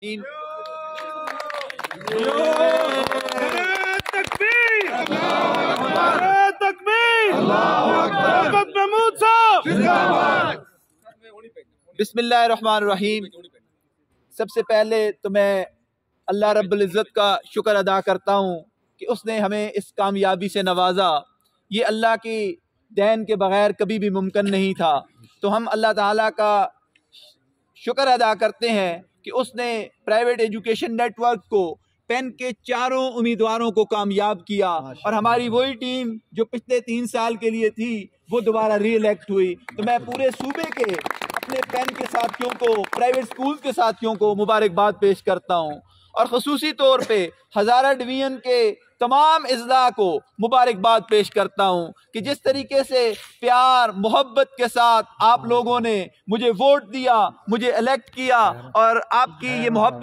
तीन बिस्मिल्लाहिर्रहमानिर्रहीम। सबसे पहले तो मैं अल्लाह रब्बुल इज़्ज़त का शुक्र अदा करता हूँ कि उसने हमें इस कामयाबी से नवाजा। ये अल्लाह की देन के बग़ैर कभी भी मुमकिन नहीं था। तो हम अल्लाह ताला का शुक्र अदा करते हैं कि उसने प्राइवेट एजुकेशन नेटवर्क को पेन के चारों उम्मीदवारों को कामयाब किया और हमारी वही टीम जो पिछले 3 साल के लिए थी वो दोबारा री इलेक्ट हुई। तो मैं पूरे सूबे के अपने पेन के साथियों को, प्राइवेट स्कूल के साथियों को मुबारकबाद पेश करता हूँ और ख़ुसूसी तौर पे हज़ारा डिवीज़न के तमाम इज़्ज़ा को मुबारकबाद पेश करता हूँ कि जिस तरीके से प्यार मोहब्बत के साथ आप लोगों ने मुझे वोट दिया, मुझे इलेक्ट किया और आपकी ये मोहब्बत